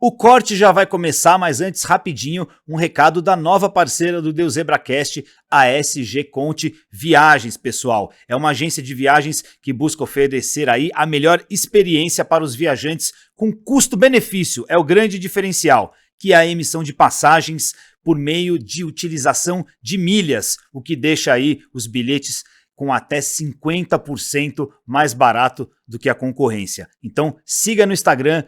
O corte já vai começar, mas antes, rapidinho, um recado da nova parceira do Deus ZebraCast, a SG Conte Viagens, pessoal. É uma agência de viagens que busca oferecer aí a melhor experiência para os viajantes com custo-benefício. É o grande diferencial, que é a emissão de passagens por meio de utilização de milhas, o que deixa aí os bilhetes com até 50% mais barato do que a concorrência. Então siga no Instagram,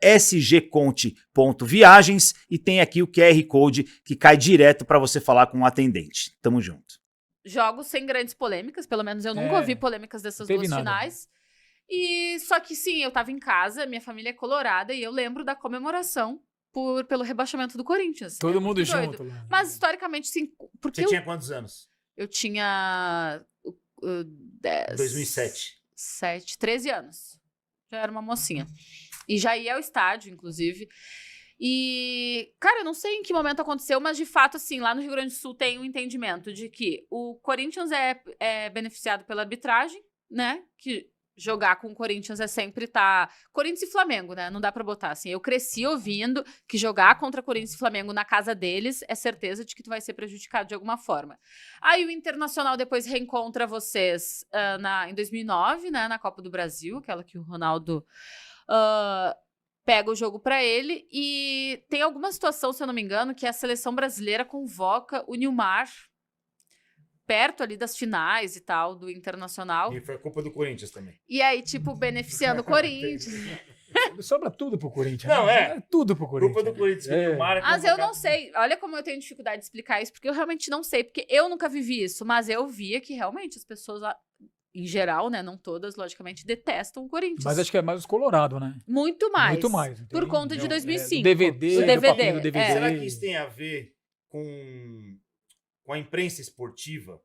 @sgconte.viagens e tem aqui o QR Code que cai direto para você falar com o atendente. Tamo junto. Jogos sem grandes polêmicas, pelo menos eu nunca ouvi polêmicas dessas duas finais. E só que sim, eu tava em casa, minha família é colorada e eu lembro da comemoração pelo rebaixamento do Corinthians. Todo mundo junto. Mas historicamente sim, porque Você tinha quantos anos? Eu tinha 2007. 13 anos. Já era uma mocinha. E já ia ao estádio, inclusive. E, cara, eu não sei em que momento aconteceu, mas de fato, assim, lá no Rio Grande do Sul tem um entendimento de que o Corinthians é beneficiado pela arbitragem, né? Que jogar com o Corinthians é sempre Corinthians e Flamengo, né? Não dá pra botar assim. Eu cresci ouvindo que jogar contra Corinthians e Flamengo na casa deles é certeza de que tu vai ser prejudicado de alguma forma. Aí o Internacional depois reencontra vocês em 2009, né? Na Copa do Brasil, aquela que o Ronaldo pega o jogo pra ele. E tem alguma situação, se eu não me engano, que a seleção brasileira convoca o Nilmar perto ali das finais e tal, do Internacional. E foi a culpa do Corinthians também. E aí, tipo, beneficiando o Corinthians. Sobra tudo pro Corinthians. Não, né? Tudo pro Corinthians. Culpa do Corinthians. Mas eu não sei. Olha como eu tenho dificuldade de explicar isso, porque eu realmente não sei, porque eu nunca vivi isso, mas eu via que realmente as pessoas, em geral, né, não todas, logicamente, detestam o Corinthians. Mas acho que é mais os Colorado, né? Muito mais. Muito mais. Por conta de 2005. DVD, o DVD. do DVD. Será que isso tem a ver com a imprensa esportiva?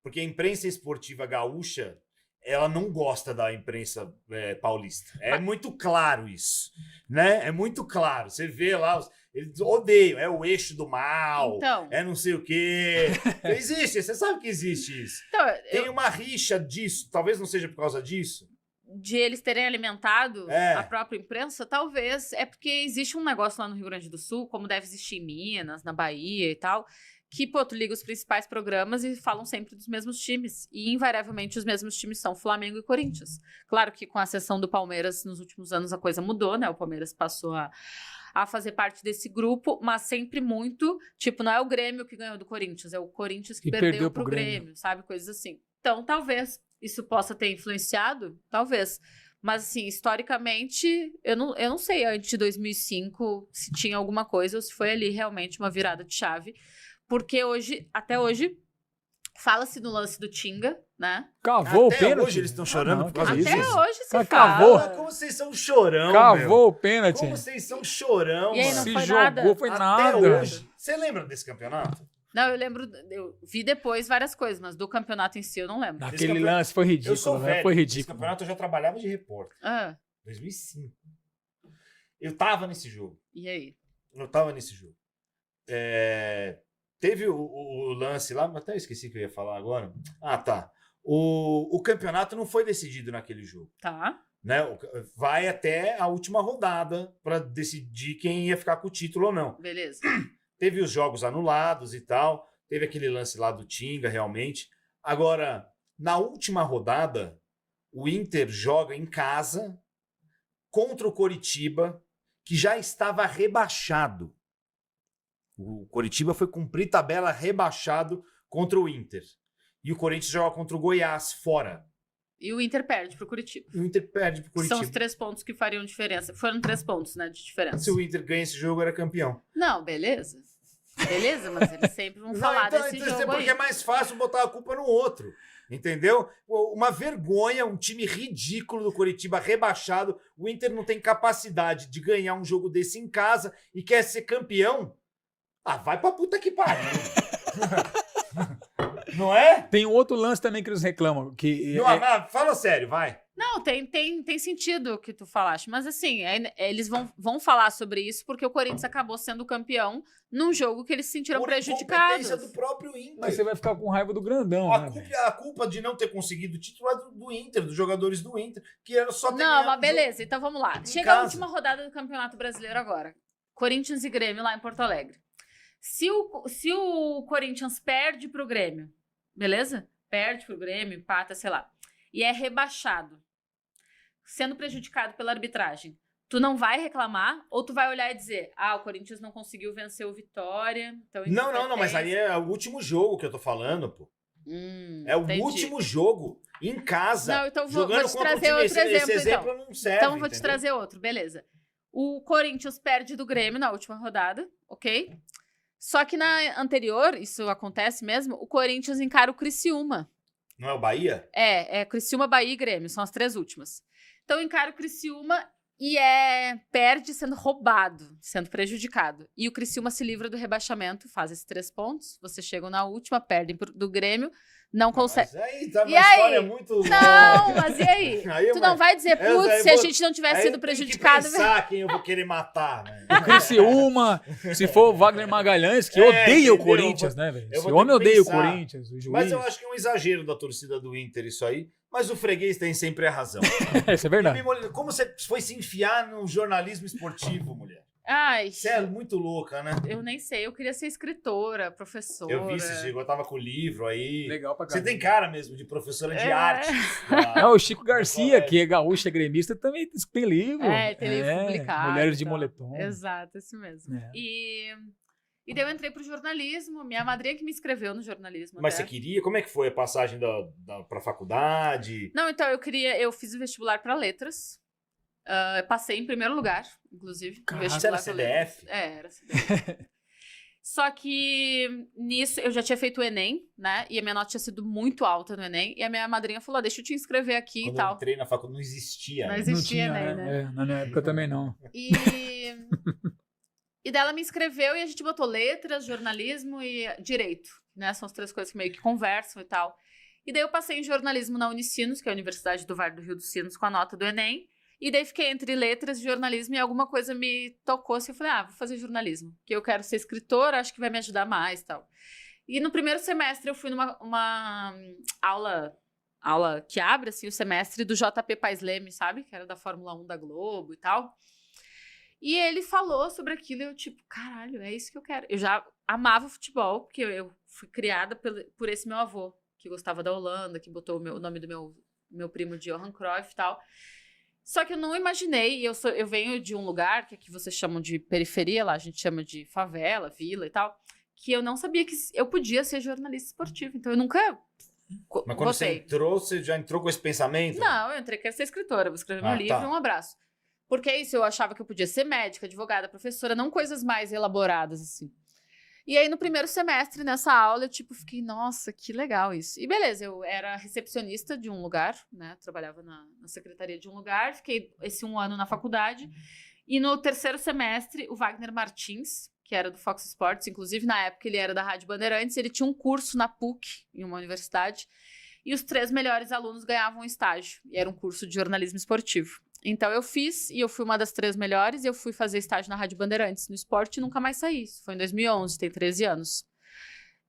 Porque a imprensa esportiva gaúcha, ela não gosta da imprensa paulista. É muito claro isso, né? É muito claro. Você vê lá, eles odeiam, é o eixo do mal, então, é não sei o quê. Existe, você sabe que existe isso. Então, tem uma rixa disso, talvez não seja por causa disso. De eles terem alimentado a própria imprensa, talvez. É porque existe um negócio lá no Rio Grande do Sul, como deve existir em Minas, na Bahia e tal, que, pô, tu liga os principais programas e falam sempre dos mesmos times. E, invariavelmente, os mesmos times são Flamengo e Corinthians. Claro que com a exceção do Palmeiras, nos últimos anos a coisa mudou, né? O Palmeiras passou a fazer parte desse grupo, mas sempre muito, tipo, não é o Grêmio que ganhou do Corinthians, é o Corinthians que perdeu pro Grêmio, sabe? Coisas assim. Então, talvez isso possa ter influenciado, talvez. Mas, assim, historicamente, eu não sei antes de 2005 se tinha alguma coisa ou se foi ali realmente uma virada de chave. Porque até hoje, fala-se no lance do Tinga, né? Cavou o pênalti. Até hoje eles estão chorando por causa disso. Até hoje se cavou. fala. Como vocês são chorão, Cavou o pênalti. Como vocês são chorão, E aí, mano. não Se foi jogou, nada. foi Até nada. hoje. Você lembra desse campeonato? Não, eu lembro, eu vi depois várias coisas, mas do campeonato em si eu não lembro. Naquele lance foi ridículo, Eu sou né? velho. Foi Nesse ridículo. campeonato eu já trabalhava de repórter. 2005. Eu tava nesse jogo. E aí? Eu tava nesse jogo. Teve o lance lá, até eu esqueci que eu ia falar agora. Ah, tá. O campeonato não foi decidido naquele jogo. Tá. Né? Vai até a última rodada para decidir quem ia ficar com o título ou não. Beleza. Teve os jogos anulados e tal. Teve aquele lance lá do Tinga, realmente. Agora, na última rodada, o Inter joga em casa contra o Coritiba, que já estava rebaixado. O Coritiba foi cumprir tabela rebaixado contra o Inter. E o Corinthians joga contra o Goiás, fora. E o Inter perde pro Curitiba. E o Inter perde pro Curitiba. São os 3 pontos que fariam diferença. Foram 3 pontos, né, de diferença. Se o Inter ganha esse jogo, era campeão. Não, beleza. Beleza, mas eles sempre vão falar desse jogo porque aí. é mais fácil botar a culpa no outro. Entendeu? Uma vergonha, um time ridículo do Coritiba rebaixado. O Inter não tem capacidade de ganhar um jogo desse em casa e quer ser campeão. Ah, vai pra puta que pariu. Não é? Tem um outro lance também que eles reclamam. Que Não, mas fala sério, vai. Não, tem sentido o que tu falaste. Mas assim, eles vão falar sobre isso porque o Corinthians acabou sendo campeão num jogo que eles se sentiram Por prejudicados. incompetência do próprio Inter. Mas você vai ficar com raiva do grandão, né, velho? A culpa de não ter conseguido o título é do Inter, dos jogadores do Inter, que era só ter Não, ganhado mas o beleza. jogo. Então vamos lá. Em Chega a casa. última rodada do Campeonato Brasileiro agora. Corinthians e Grêmio lá em Porto Alegre. Se o Corinthians perde pro Grêmio, beleza? Perde pro Grêmio, empata, sei lá. E é rebaixado, sendo prejudicado pela arbitragem. Tu não vai reclamar ou tu vai olhar e dizer, o Corinthians não conseguiu vencer o Vitória. Então Não, mas aí é o último jogo que eu tô falando, pô. É o entendi. último jogo, em casa. Não, então vou jogando te contra o trazer time. outro exemplo, Esse exemplo não serve, Então vou te entendeu? trazer outro, beleza. O Corinthians perde do Grêmio na última rodada, ok? Só que na anterior, isso acontece mesmo, o Corinthians encara o Criciúma. Não é o Bahia? É Criciúma, Bahia e Grêmio, são as 3 últimas. Então encara o Criciúma e perde sendo roubado, sendo prejudicado. E o Criciúma se livra do rebaixamento, faz esses 3 pontos, vocês chegam na última, perdem do Grêmio, não consegue. Mas aí tá uma E aí? história muito longa. Não, mas e aí? Aí, Tu não vai dizer, putz, aí se a vou- gente não tivesse aí sido tem que prejudicado... pensar quem eu vou querer matar, né? O Criciúma, se for o Wagner Magalhães, que odeia o entendeu? Corinthians, né, velho? eu Esse vou ter homem que odeia o pensar. Corinthians, o juiz. Mas eu acho que é um exagero da torcida do Inter isso aí. Mas o freguês tem sempre a razão. Isso é verdade. Bibi Molina, como você foi se enfiar no jornalismo esportivo, mulher? Ai, Você é muito louca, né? eu nem sei, eu queria ser escritora, professora. Eu vi, você chegou, tava com o livro aí. Legal pra Você caramba. tem cara mesmo de professora de É. arte. É, o Chico Garcia, que é gaúcho, é gremista, também tem livro. Tem livro publicado. Mulheres e de tal. Moletom. Exato, esse mesmo. É. E daí eu entrei pro jornalismo, minha madrinha que me inscreveu no jornalismo. Mas até. você queria? Como é que foi a passagem pra faculdade? Não, então eu fiz o vestibular para letras. Eu passei em primeiro lugar, inclusive. no Caraca, Você era vestibular pra letras. CDF? Era CDF. Só que nisso eu já tinha feito o Enem, né? E a minha nota tinha sido muito alta no Enem. E a minha madrinha falou: deixa eu te inscrever aqui Quando e eu tal. entrei na faculdade, não existia. Não né? existia Não tinha, Enem, né? na minha época também não. E. E daí ela me inscreveu e a gente botou letras, jornalismo e direito, né? São as 3 coisas que meio que conversam e tal. E daí eu passei em jornalismo na Unicinos, que é a Universidade do Vale do Rio dos Sinos, com a nota do Enem. E daí fiquei entre letras e jornalismo e alguma coisa me tocou assim. Eu falei, vou fazer jornalismo, porque eu quero ser escritora, acho que vai me ajudar mais e tal. E no primeiro semestre eu fui numa aula que abre assim, o semestre do JP Paes Leme, sabe? Que era da Fórmula 1 da Globo e tal. E ele falou sobre aquilo e eu, tipo, caralho, é isso que eu quero. Eu já amava futebol, porque eu fui criada por esse meu avô, que gostava da Holanda, que botou o nome do meu primo de Johan Cruyff e tal. Só que eu não imaginei, eu venho de um lugar que aqui vocês chamam de periferia, lá a gente chama de favela, vila e tal, que eu não sabia que eu podia ser jornalista esportivo. Então eu nunca Mas quando você entrou, você já entrou com esse pensamento? Não, eu entrei, quero ser escritora, vou escrever meu livro, um abraço. Porque é isso, eu achava que eu podia ser médica, advogada, professora, não coisas mais elaboradas, assim. E aí, no primeiro semestre, nessa aula, eu, tipo, fiquei, nossa, que legal isso. E beleza, eu era recepcionista de um lugar, né? Trabalhava na secretaria de um lugar, fiquei esse 1 ano na faculdade. E no terceiro semestre, o Wagner Martins, que era do Fox Sports, inclusive na época ele era da Rádio Bandeirantes, ele tinha um curso na PUC, em uma universidade, e os 3 melhores alunos ganhavam um estágio. E era um curso de jornalismo esportivo. Então eu fiz, e eu fui uma das 3 melhores, e eu fui fazer estágio na Rádio Bandeirantes, no esporte, e nunca mais saí. Isso foi em 2011, tem 13 anos.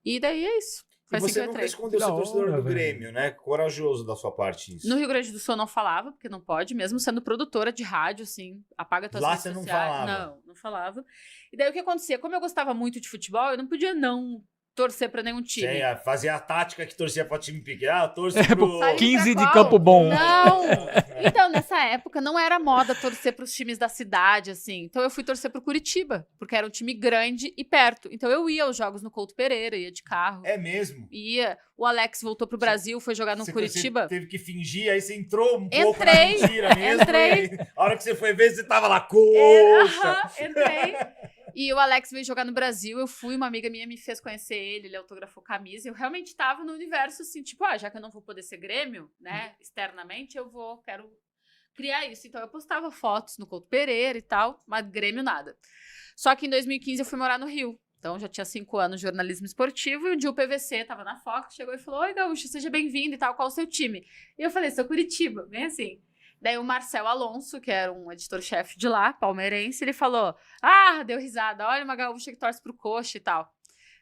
E daí é isso. Foi E assim que você eu nunca entrei. escondeu ser torcedor do Grêmio, né? Corajoso da sua parte isso. No Rio Grande do Sul eu não falava, porque não pode, mesmo sendo produtora de rádio, assim, apaga tuas Lá redes você não sociais. falava? Não falava. E daí o que acontecia? Como eu gostava muito de futebol, eu não podia não torcer pra nenhum time. Você fazia a tática que torcia pra time pequeno. Eu torço pro... Sabe 15 pra de qual? Campo Bom. Não! Então, nessa época, não era moda torcer pros times da cidade, assim. Então, eu fui torcer pro Curitiba, porque era um time grande e perto. Então, eu ia aos jogos no Couto Pereira, ia de carro. É mesmo? Ia. O Alex voltou pro Brasil, foi jogar no Curitiba. Você teve que fingir, aí você entrou um pouco na Entrei, mentira mesmo. entrei. E a hora que você foi ver, você tava lá, coxa. Entrei. E o Alex veio jogar no Brasil, eu fui, uma amiga minha me fez conhecer ele autografou camisa, eu realmente tava no universo assim, tipo, já que eu não vou poder ser Grêmio, né, externamente, quero criar isso. Então eu postava fotos no Couto Pereira e tal, mas Grêmio nada. Só que em 2015 eu fui morar no Rio. Então, já tinha 5 anos de jornalismo esportivo, e um dia o PVC tava na Fox, chegou e falou, oi, Gaúcho, seja bem-vindo e tal, qual o seu time? E eu falei, sou Curitiba, bem assim. Daí o Marcel Alonso, que era um editor-chefe de lá, palmeirense, ele falou, deu risada, olha uma gaúcha que torce pro Coxa e tal.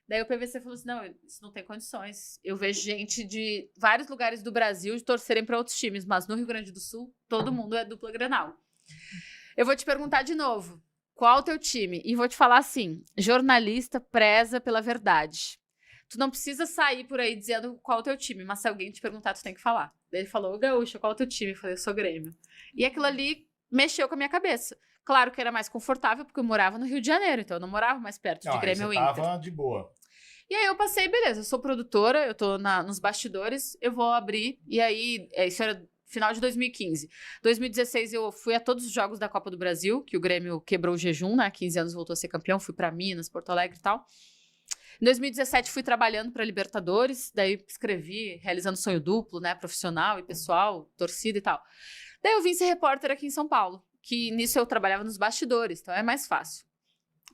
Daí o PVC falou assim, não, isso não tem condições. Eu vejo gente de vários lugares do Brasil de torcerem para outros times, mas no Rio Grande do Sul, todo mundo é dupla Grenal. Eu vou te perguntar de novo, qual o teu time? E vou te falar assim, jornalista preza pela verdade. Tu não precisa sair por aí dizendo qual o teu time, mas se alguém te perguntar, tu tem que falar. Daí ele falou, Gaúcho, qual o teu time? Eu falei, eu sou Grêmio. E aquilo ali mexeu com a minha cabeça. Claro que era mais confortável, porque eu morava no Rio de Janeiro, então eu não morava mais perto de Grêmio ou Inter. Tava de boa. E aí eu passei, beleza, eu sou produtora, eu tô nos bastidores, eu vou abrir, e aí, isso era final de 2015. 2016 eu fui a todos os jogos da Copa do Brasil, que o Grêmio quebrou o jejum, né, 15 anos voltou a ser campeão, fui pra Minas, Porto Alegre e tal. Em 2017 fui trabalhando pra Libertadores, daí escrevi, realizando sonho duplo, né, profissional e pessoal, torcida e tal. Daí eu vim ser repórter aqui em São Paulo, que nisso eu trabalhava nos bastidores, então é mais fácil.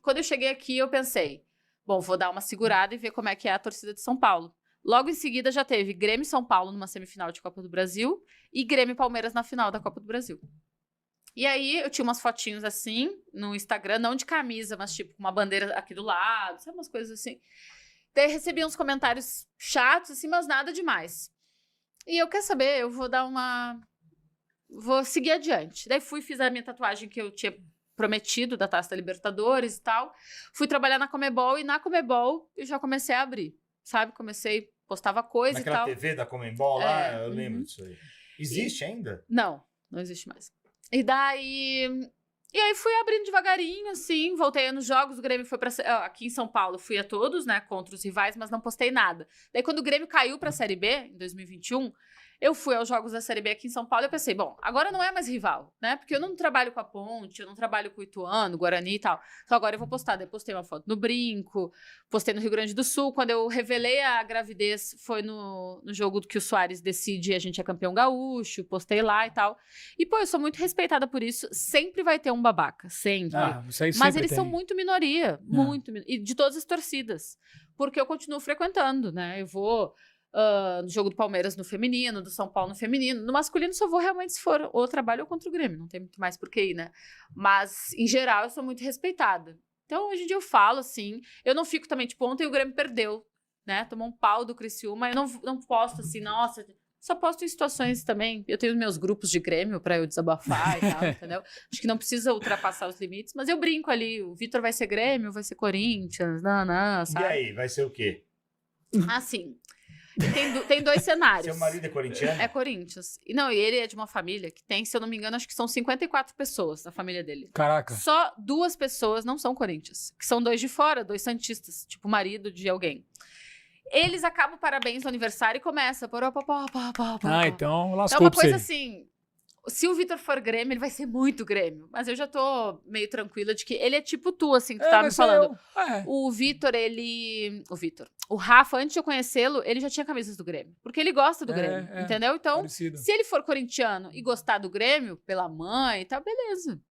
Quando eu cheguei aqui, eu pensei, bom, vou dar uma segurada e ver como é que é a torcida de São Paulo. Logo em seguida já teve Grêmio e São Paulo numa semifinal de Copa do Brasil e Grêmio e Palmeiras na final da Copa do Brasil. E aí eu tinha umas fotinhos assim no Instagram, não de camisa, mas tipo uma bandeira aqui do lado, sabe, umas coisas assim. Daí recebi uns comentários chatos assim, mas nada demais. E eu, quer saber, eu vou vou seguir adiante. Daí fiz a minha tatuagem que eu tinha prometido da Taça da Libertadores e tal. Fui trabalhar na Comebol e na Comebol eu já comecei a abrir, sabe? Postava coisa Naquela e tal. TV da Comembol lá, eu lembro disso aí. Existe ainda? Não existe mais. E aí fui abrindo devagarinho, assim, voltei nos jogos, o Grêmio foi aqui em São Paulo, fui a todos, né, contra os rivais, mas não postei nada. Daí quando o Grêmio caiu pra Série B, em 2021, eu fui aos jogos da Série B aqui em São Paulo e eu pensei, bom, agora não é mais rival, né, porque eu não trabalho com a Ponte, eu não trabalho com o Ituano, Guarani e tal, então agora eu vou postar. Daí postei uma foto no Brinco, postei no Rio Grande do Sul, quando eu revelei a gravidez foi no jogo que o Soares decide e a gente é campeão gaúcho, postei lá e tal. E, pô, eu sou muito respeitada por isso, sempre vai ter um babaca, sempre. Isso aí Mas sempre eles tem. são muito minoria, e de todas as torcidas, porque eu continuo frequentando, né, eu vou no jogo do Palmeiras no feminino, do São Paulo no feminino, no masculino só vou realmente se for ou trabalho ou contra o Grêmio, não tem muito mais por que ir, né, mas em geral eu sou muito respeitada. Então hoje em dia eu falo assim, eu não fico também, tipo, ontem o Grêmio perdeu, né, tomou um pau do Criciúma, eu não posto assim, nossa, só posto em situações também, eu tenho meus grupos de Grêmio pra eu desabafar e tal, entendeu? Acho que não precisa ultrapassar os limites, mas eu brinco ali, o Vitor vai ser Grêmio, vai ser Corinthians, sabe? E aí, vai ser o quê? Assim, tem dois cenários. Seu marido é corintiano? É Corinthians. E ele é de uma família que tem, se eu não me engano, acho que são 54 pessoas na família dele. Caraca. Só 2 pessoas não são Corinthians, que são 2 de fora, 2 santistas, tipo marido de alguém. Eles acabam parabéns no aniversário e começa por Então é lascou uma pra coisa você. assim, se o Vitor for Grêmio, ele vai ser muito Grêmio. Mas eu já tô meio tranquila de que ele é tipo tu, assim, que tu tava me falando. O Vitor, o Rafa, antes de eu conhecê-lo, ele já tinha camisas do Grêmio. Porque ele gosta do Grêmio, entendeu? Então, Parecido. se ele for corintiano e gostar do Grêmio, pela mãe e tal, beleza.